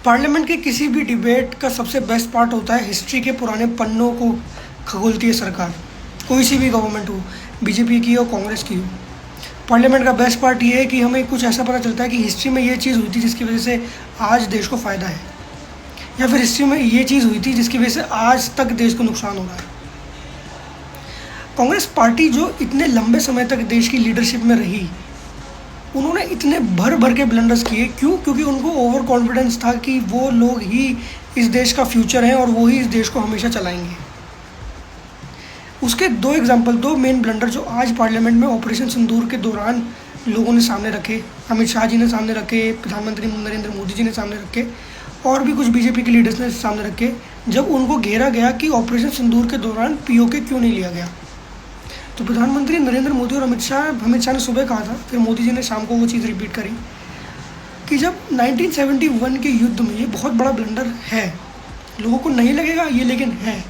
Parliament के किसी भी डिबेट का सबसे बेस्ट पार्ट होता है हिस्ट्री के पुराने पन्नों को खगोलती है सरकार, कोई सी भी गवर्नमेंट हो, बीजेपी की हो कांग्रेस की हो। पार्लियामेंट का बेस्ट पार्ट ये है कि हमें कुछ ऐसा पता चलता है कि हिस्ट्री में ये चीज़ हुई थी जिसकी वजह से आज देश को फ़ायदा है, या फिर हिस्ट्री में ये चीज़ हुई थी जिसकी वजह से आज तक देश को नुकसान हो रहा है। कांग्रेस पार्टी जो इतने लंबे समय तक देश की लीडरशिप में रही, उन्होंने इतने भर भर के ब्लंडर्स किए। क्यों? क्योंकि उनको ओवर कॉन्फिडेंस था कि वो लोग ही इस देश का फ्यूचर हैं और वो ही इस देश को हमेशा चलाएंगे। उसके दो मेन ब्लंडर जो आज पार्लियामेंट में ऑपरेशन सिंदूर के दौरान लोगों ने सामने रखे, अमित शाह जी ने सामने रखे, प्रधानमंत्री नरेंद्र मोदी जी ने सामने रखे, और भी कुछ बीजेपी के लीडर्स ने सामने रखे, जब उनको घेरा गया कि ऑपरेशन सिंदूर के दौरान पीओके क्यों नहीं लिया गया। तो प्रधानमंत्री नरेंद्र मोदी और अमित शाह ने सुबह कहा था, फिर मोदी जी ने शाम को वो चीज़ रिपीट करी कि जब 1971 के युद्ध में ये बहुत बड़ा ब्लंडर है, लोगों को नहीं लगेगा ये, लेकिन है,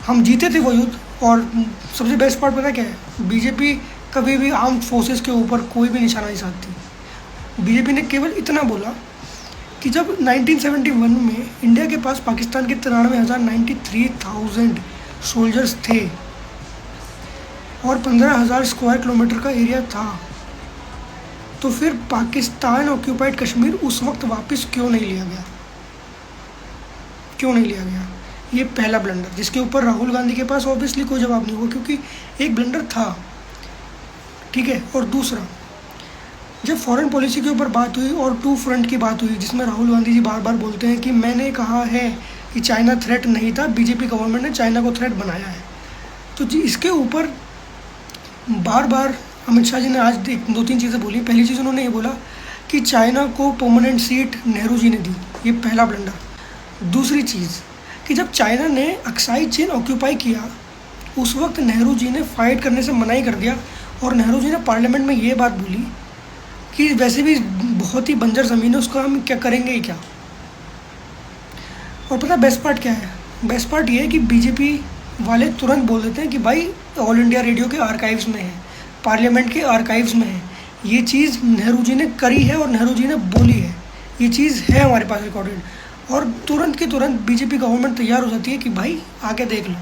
हम जीते थे वो युद्ध। और सबसे बेस्ट पार्ट पता क्या है? बीजेपी कभी भी आर्म्ड फोर्सेस के ऊपर कोई भी निशाना नहीं साधती। बीजेपी ने केवल इतना बोला कि जब 1971 में इंडिया के पास पाकिस्तान के 93,000 सोल्जर्स थे और 15,000 स्क्वायर किलोमीटर का एरिया था, तो फिर पाकिस्तान ऑक्यूपाइड कश्मीर उस वक्त वापस क्यों नहीं लिया गया? क्यों नहीं लिया गया? ये पहला ब्लंडर, जिसके ऊपर राहुल गांधी के पास ऑब्वियसली कोई जवाब नहीं हुआ, क्योंकि एक ब्लंडर था, ठीक है। और दूसरा, जब फॉरेन पॉलिसी के ऊपर बात हुई और टू फ्रंट की बात हुई, जिसमें राहुल गांधी जी बार बार बोलते हैं कि मैंने कहा है कि चाइना थ्रेट नहीं था, बीजेपी गवर्नमेंट ने चाइना को थ्रेट बनाया है। तो जी इसके ऊपर बार बार अमित शाह जी ने आज 2-3 चीज़ें बोली। पहली चीज़ उन्होंने ये बोला कि चाइना को परमानेंट सीट नेहरू जी ने दी, ये पहला ब्लंडर। दूसरी चीज़ कि जब चाइना ने अक्साई चीन ऑक्यूपाई किया, उस वक्त नेहरू जी ने फाइट करने से मना ही कर दिया, और नेहरू जी ने पार्लियामेंट में ये बात बोली कि वैसे भी बहुत ही बंजर ज़मीन है, उसका हम क्या करेंगे ही क्या। और पता बेस्ट पार्ट क्या है? बेस्ट पार्ट ये है कि बीजेपी वाले तुरंत बोल देते हैं कि भाई ऑल इंडिया रेडियो के आर्काइव्स में है, पार्लियामेंट के आर्काइव्स में है, ये चीज़ नेहरू जी ने करी है और नेहरू जी ने बोली है, ये चीज़ है हमारे पास रिकॉर्डेड। और तुरंत के तुरंत बीजेपी गवर्नमेंट तैयार हो जाती है कि भाई आके देख लो।